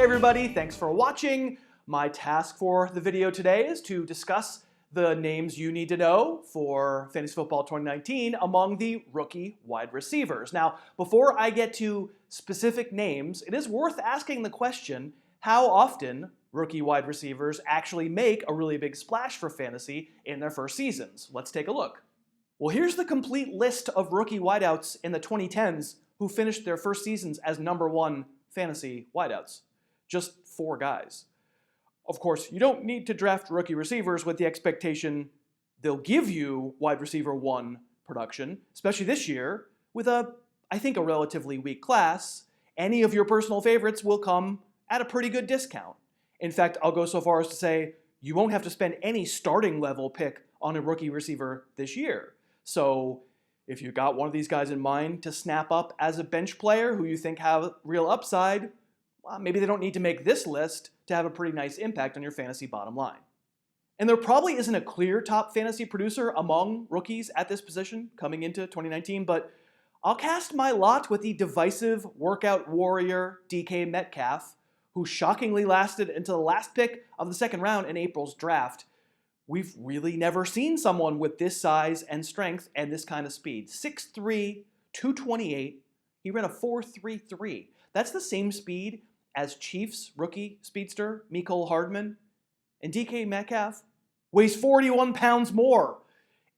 Hey everybody, thanks for watching. My task for the video today is to discuss the names you need to know for Fantasy Football 2019 among the rookie wide receivers. Now, before I get to specific names, it is worth asking the question, how often rookie wide receivers actually make a really big splash for fantasy in their first seasons? Let's take a look. Well, here's the complete list of rookie wideouts in the 2010s who finished their first seasons as #1 fantasy wideouts. Just 4 guys. Of course, you don't need to draft rookie receivers with the expectation they'll give you wide receiver 1 production, especially this year with I think a relatively weak class. Any of your personal favorites will come at a pretty good discount. In fact, I'll go so far as to say you won't have to spend any starting level pick on a rookie receiver this year. So if you got one of these guys in mind to snap up as a bench player who you think have real upside, well, maybe they don't need to make this list to have a pretty nice impact on your fantasy bottom line. And there probably isn't a clear top fantasy producer among rookies at this position coming into 2019, but I'll cast my lot with the divisive workout warrior DK Metcalf, who shockingly lasted until the last pick of the second round in April's draft. We've really never seen someone with this size and strength and this kind of speed. 6'3", 228. He ran a 4.33. That's the same speed as Chiefs rookie speedster Nikhil Harry, and DK Metcalf weighs 41 pounds more.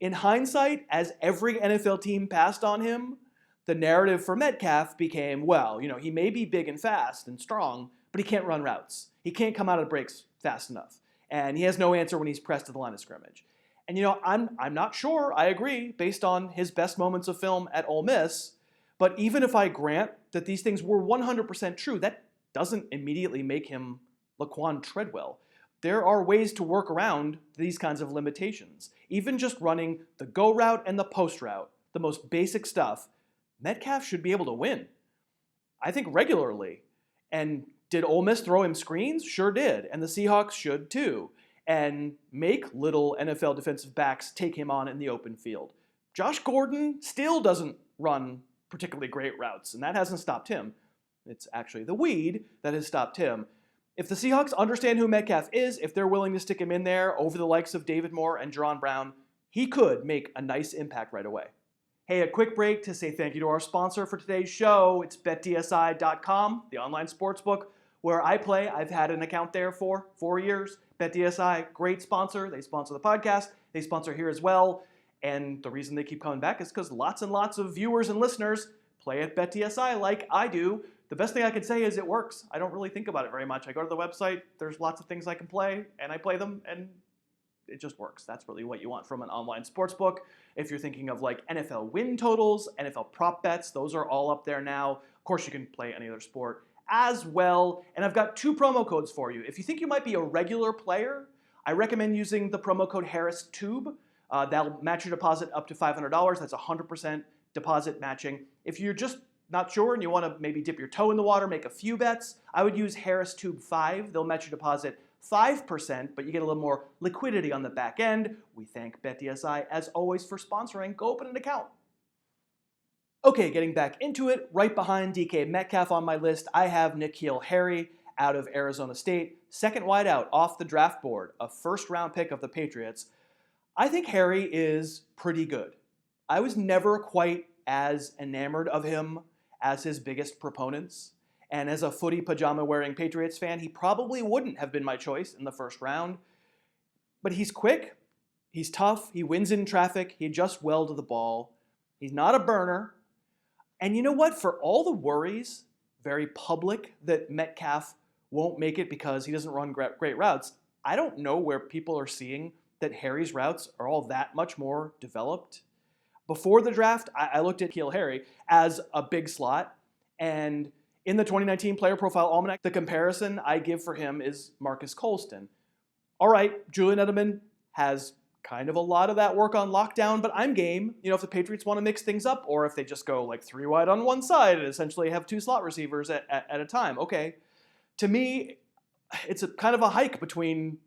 In hindsight, as every NFL team passed on him, the narrative for Metcalf became, well, he may be big and fast and strong, but he can't run routes. He can't come out of the breaks fast enough. And he has no answer when he's pressed to the line of scrimmage. And I'm not sure, I agree, based on his best moments of film at Ole Miss, but even if I grant that these things were 100% true, that doesn't immediately make him Laquan Treadwell. There are ways to work around these kinds of limitations. Even just running the go route and the post route, the most basic stuff, Metcalf should be able to win. I think regularly. And did Ole Miss throw him screens? Sure did. And the Seahawks should too. And make little NFL defensive backs take him on in the open field. Josh Gordon still doesn't run particularly great routes, and that hasn't stopped him. It's actually the weed that has stopped him. If the Seahawks understand who Metcalf is, if they're willing to stick him in there over the likes of David Moore and Jerron Brown, he could make a nice impact right away. Hey, a quick break to say thank you to our sponsor for today's show. It's BetDSI.com, the online sportsbook where I play. I've had an account there for 4 years. BetDSI, great sponsor. They sponsor the podcast. They sponsor here as well. And the reason they keep coming back is because lots and lots of viewers and listeners play at BetDSI like I do. The best thing I can say is it works. I don't really think about it very much. I go to the website, there's lots of things I can play, and I play them, and it just works. That's really what you want from an online sportsbook. If you're thinking of like NFL win totals, NFL prop bets, those are all up there now. Of course, you can play any other sport as well. And I've got 2 promo codes for you. If you think you might be a regular player, I recommend using the promo code HarrisTube. That'll match your deposit up to $500. That's 100% deposit matching. If you're just not sure and you want to maybe dip your toe in the water, make a few bets, I would use HarrisTube5. They'll match your deposit 5%, but you get a little more liquidity on the back end. We thank BetDSI, as always, for sponsoring. Go open an account. Okay, getting back into it, right behind DK Metcalf on my list, I have Nikhil Harry out of Arizona State. Second wideout off the draft board, a first-round pick of the Patriots. I think Harry is pretty good. I was never quite as enamored of him as his biggest proponents. And as a footy pajama-wearing Patriots fan, he probably wouldn't have been my choice in the first round. But he's quick, he's tough, he wins in traffic, he adjusts well to the ball. He's not a burner. And you know what? For all the worries, very public, that Metcalf won't make it because he doesn't run great routes, I don't know where people are seeing that Harry's routes are all that much more developed. Before the draft, I looked at Nikhil Harry as a big slot, and in the 2019 Player Profile Almanac, the comparison I give for him is Marcus Colston. All right, Julian Edelman has kind of a lot of that work on lockdown, but I'm game. If the Patriots want to mix things up, or if they just go like 3 wide on one side and essentially have 2 slot receivers at a time, okay. To me, it's a kind of a hike between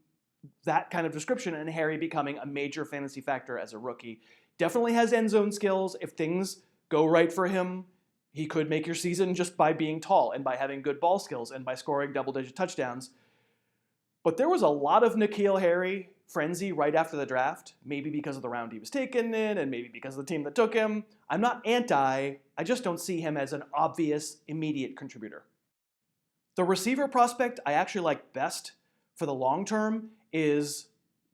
that kind of description and Harry becoming a major fantasy factor as a rookie. Definitely has end zone skills. If things go right for him, He could make your season just by being tall and by having good ball skills and by scoring double-digit touchdowns. But there was a lot of Nikhil Harry frenzy right after the draft, maybe because of the round he was taken in and maybe because of the team that took him. I'm not anti, I just don't see him as an obvious, immediate contributor. The receiver prospect I actually like best for the long term is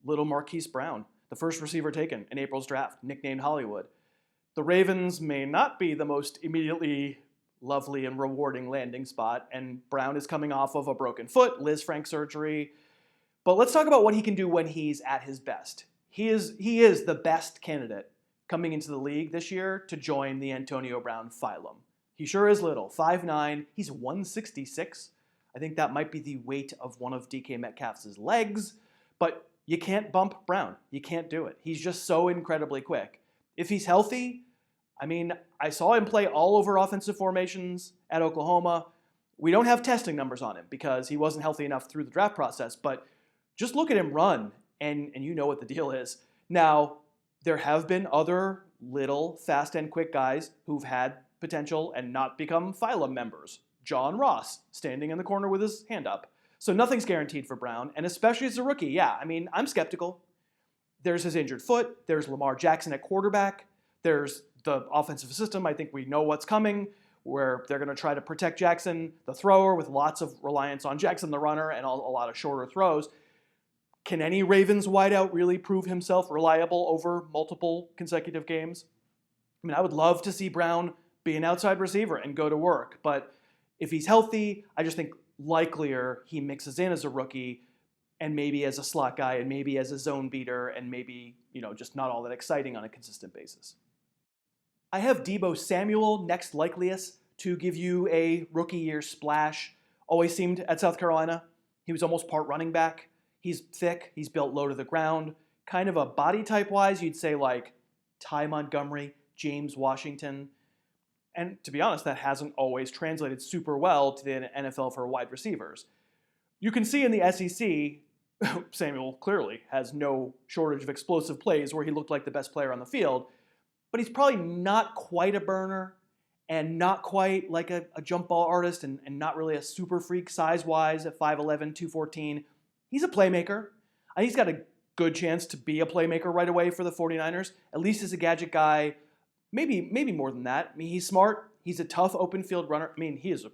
little Marquise Brown, the first receiver taken in April's draft, nicknamed Hollywood. The Ravens may not be the most immediately lovely and rewarding landing spot, and Brown is coming off of a broken foot, Liz Frank surgery. But let's talk about what he can do when he's at his best. He is the best candidate coming into the league this year to join the Antonio Brown phylum. He sure is little, 5'9", he's 166. I think that might be the weight of one of DK Metcalf's legs, but you can't bump Brown. You can't do it. He's just so incredibly quick. If he's healthy, I mean, I saw him play all over offensive formations at Oklahoma. We don't have testing numbers on him because he wasn't healthy enough through the draft process, but just look at him run, and you know what the deal is. Now, there have been other little fast and quick guys who've had potential and not become phylum members. John Ross, standing in the corner with his hand up. So nothing's guaranteed for Brown, and especially as a rookie, yeah, I mean, I'm skeptical. There's his injured foot. There's Lamar Jackson at quarterback. There's the offensive system. I think we know what's coming, where they're going to try to protect Jackson, the thrower, with lots of reliance on Jackson, the runner, and a lot of shorter throws. Can any Ravens wideout really prove himself reliable over multiple consecutive games? I mean, I would love to see Brown be an outside receiver and go to work, but if he's healthy, I just think likelier he mixes in as a rookie and maybe as a slot guy and maybe as a zone beater and maybe, just not all that exciting on a consistent basis. I have Deebo Samuel next likeliest to give you a rookie year splash. Always seemed at South Carolina. He was almost part running back. He's thick. He's built low to the ground. Kind of a body type wise, you'd say like Ty Montgomery, James Washington. And to be honest, that hasn't always translated super well to the NFL for wide receivers. You can see in the SEC, Samuel clearly has no shortage of explosive plays where he looked like the best player on the field, but he's probably not quite a burner and not quite like a jump ball artist and not really a super freak size-wise at 5'11", 214. He's a playmaker. He's got a good chance to be a playmaker right away for the 49ers, at least as a gadget guy. Maybe more than that. I mean, he's smart. He's a tough open field runner. I mean, he is a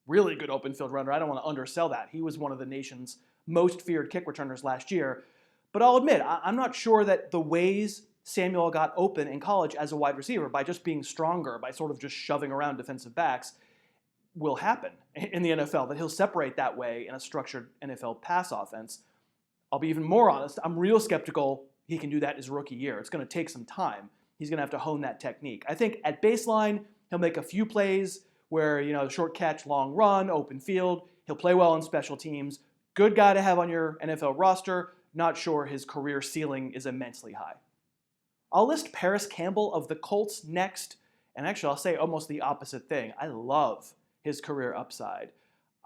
really good open field runner. I don't want to undersell that. He was one of the nation's most feared kick returners last year. But I'll admit, I'm not sure that the ways Samuel got open in college as a wide receiver by just being stronger, by sort of just shoving around defensive backs, will happen in the NFL, that he'll separate that way in a structured NFL pass offense. I'll be even more honest. I'm real skeptical he can do that his rookie year. It's going to take some time. He's going to have to hone that technique. I think at baseline, he'll make a few plays where, short catch, long run, open field. He'll play well on special teams. Good guy to have on your NFL roster. Not sure his career ceiling is immensely high. I'll list Parris Campbell of the Colts next. And actually, I'll say almost the opposite thing. I love his career upside.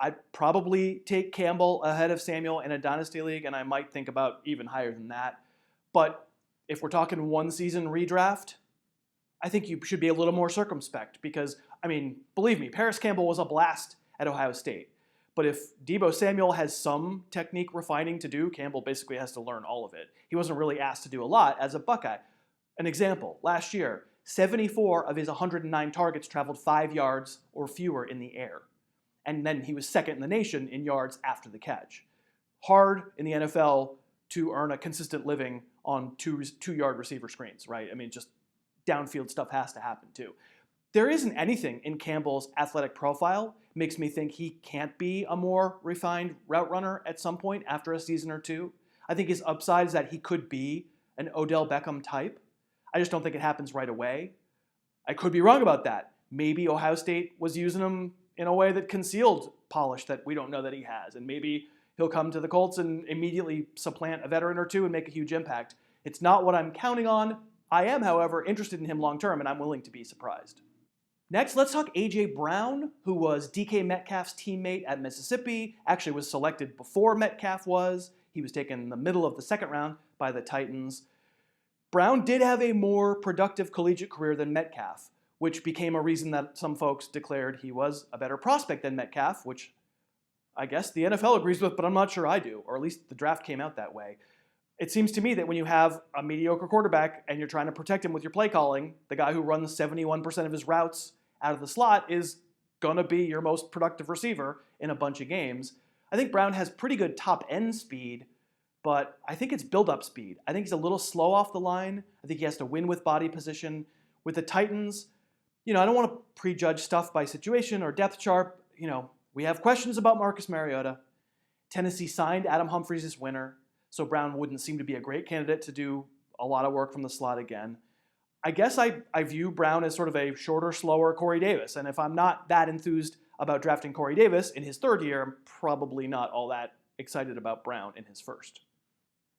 I'd probably take Campbell ahead of Samuel in a dynasty league, and I might think about even higher than that. But if we're talking one season redraft, I think you should be a little more circumspect because, believe me, Parris Campbell was a blast at Ohio State. But if Deebo Samuel has some technique refining to do, Campbell basically has to learn all of it. He wasn't really asked to do a lot as a Buckeye. An example, last year, 74 of his 109 targets traveled 5 yards or fewer in the air. And then he was second in the nation in yards after the catch. Hard in the NFL to earn a consistent living on two-yard receiver screens, right? Just downfield stuff has to happen too. There isn't anything in Campbell's athletic profile makes me think he can't be a more refined route runner at some point after a season or two. I think his upside is that he could be an Odell Beckham type. I just don't think it happens right away. I could be wrong about that. Maybe Ohio State was using him in a way that concealed polish that we don't know that he has, and maybe he'll come to the Colts and immediately supplant a veteran or two and make a huge impact. It's not what I'm counting on. I am, however, interested in him long term, and I'm willing to be surprised. Next, let's talk A.J. Brown, who was DK Metcalf's teammate at Mississippi, actually was selected before Metcalf was. He was taken in the middle of the second round by the Titans. Brown did have a more productive collegiate career than Metcalf, which became a reason that some folks declared he was a better prospect than Metcalf, which I guess the NFL agrees with, but I'm not sure I do, or at least the draft came out that way. It seems to me that when you have a mediocre quarterback and you're trying to protect him with your play calling, the guy who runs 71% of his routes out of the slot is going to be your most productive receiver in a bunch of games. I think Brown has pretty good top-end speed, but I think it's build-up speed. I think he's a little slow off the line. I think he has to win with body position. With the Titans, I don't want to prejudge stuff by situation or depth chart. We have questions about Marcus Mariota. Tennessee signed Adam Humphries this winter, so Brown wouldn't seem to be a great candidate to do a lot of work from the slot again. I guess I view Brown as sort of a shorter, slower Corey Davis, and if I'm not that enthused about drafting Corey Davis in his third year, I'm probably not all that excited about Brown in his first.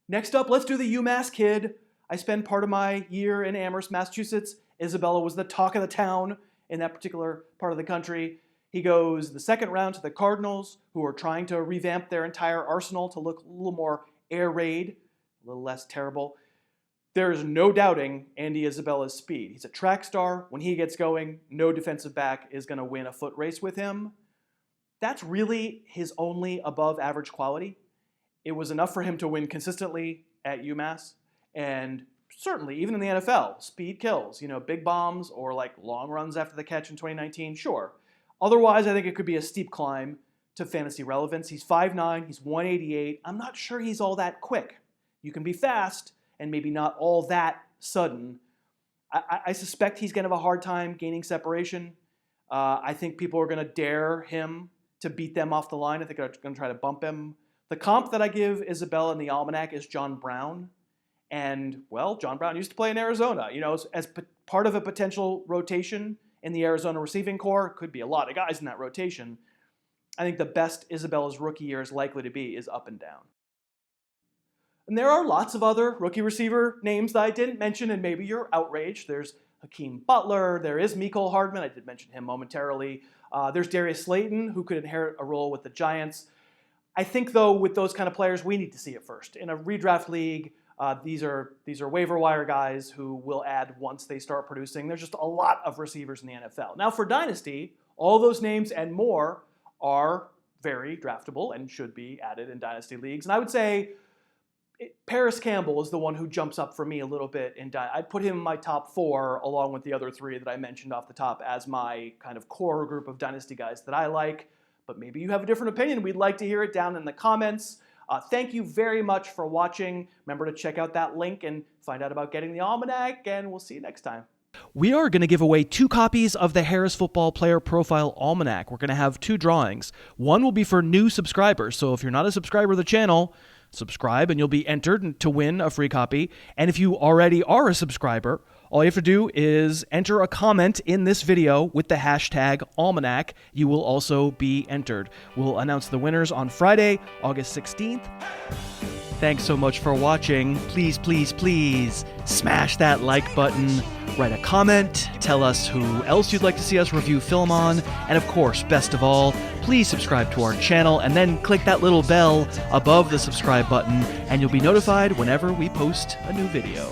Next up, let's do the UMass kid. I spent part of my year in Amherst, Massachusetts. Isabella was the talk of the town in that particular part of the country. He goes the second round to the Cardinals, who are trying to revamp their entire arsenal to look a little more air raid, a little less terrible. There's no doubting Andy Isabella's speed. He's a track star. When he gets going, no defensive back is going to win a foot race with him. That's really his only above average quality. It was enough for him to win consistently at UMass, and certainly even in the NFL, speed kills. Big bombs or like long runs after the catch in 2019, sure. Otherwise, I think it could be a steep climb to fantasy relevance. He's 5'9", he's 188. I'm not sure he's all that quick. You can be fast and maybe not all that sudden. I suspect he's going to have a hard time gaining separation. I think people are going to dare him to beat them off the line. I think they're going to try to bump him. The comp that I give Isabella in the ALMANAC is John Brown. And, well, John Brown used to play in Arizona. As part of a potential rotation in the Arizona receiving corps, could be a lot of guys in that rotation. I think the best Isabella's rookie year is likely to be is up and down. And there are lots of other rookie receiver names that I didn't mention, and maybe you're outraged. There's Hakeem Butler. There is Mecole Hardman. I did mention him momentarily. There's Darius Slayton, who could inherit a role with the Giants. I think, though, with those kind of players, we need to see it first. In a redraft league, these are waiver wire guys who will add once they start producing. There's just a lot of receivers in the NFL. Now, for Dynasty, all those names and more are very draftable and should be added in Dynasty leagues. And I would say Parris Campbell is the one who jumps up for me a little bit. I'd put him in my top 4 along with the other 3 that I mentioned off the top as my kind of core group of Dynasty guys that I like. But maybe you have a different opinion. We'd like to hear it down in the comments. Thank you very much for watching. Remember to check out that link and find out about getting the Almanac, and we'll see you next time. We are going to give away 2 copies of the Harris Football Player Profile Almanac. We're going to have 2 drawings. One will be for new subscribers, so if you're not a subscriber of the channel, subscribe and you'll be entered to win a free copy. And if you already are a subscriber, all you have to do is enter a comment in this video with the hashtag Almanac. You will also be entered. We'll announce the winners on Friday, August 16th. Thanks so much for watching. Please, please, please smash that like button, write a comment, tell us who else you'd like to see us review film on, and of course, best of all, please subscribe to our channel and then click that little bell above the subscribe button and you'll be notified whenever we post a new video.